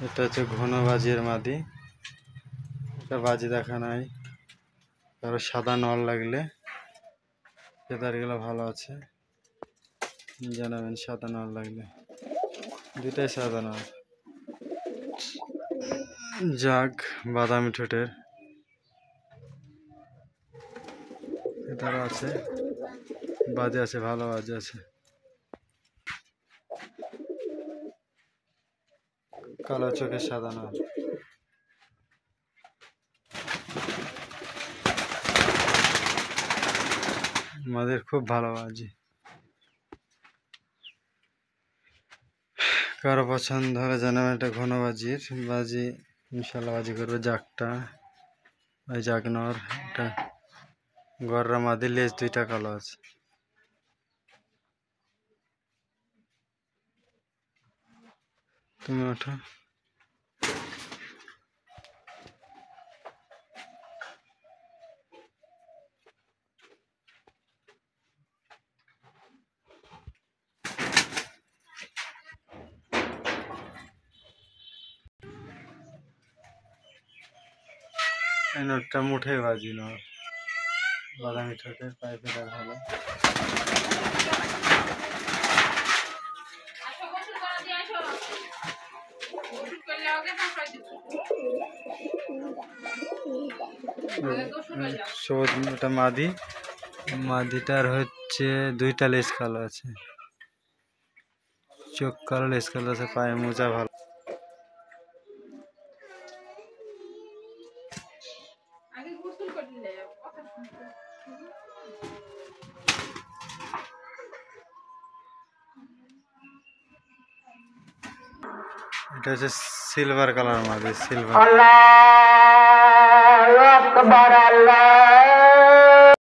এটা হচ্ছে ঘন বাজির মাদি। এটা বাজি দেখা নাই, কারো সাদা নল লাগলে ফেদারগুলো ভালো আছে জানাবেন। সাদা নল লাগলে, দুটাই সাদা নল। জাগ বাদামি ঠোঁটের ফেদারও আছে, বাজে আছে, ভালো বাজে আছে। কালো চোখের সাদা নল। আমাদের খুব ভালো বাজি। কারো পছন্দ হলে জানাবেন। এটা ঘন বাজির বাজি, ইনশাল্লাহ বাজি করবে। জাগটা ওই জাগ নর। এটা গররা মাদি, লেজ দুইটা কালো আছে। তুমি ওঠো। এই নটটা মুঠে বাজি নর, বাদামি ঠোঁটের, পাইপেটা ভালো। ওটা মাদি। মাদিটার হচ্ছে দুইটা লেজ কালো আছে, চোখ কালো, লেজ কালো আছে, পায়ে মোজা ভালো। এটা হচ্ছে সিলভার কালার মাদি, সিলভার। আল্লাহু আকবার, আল্লাহু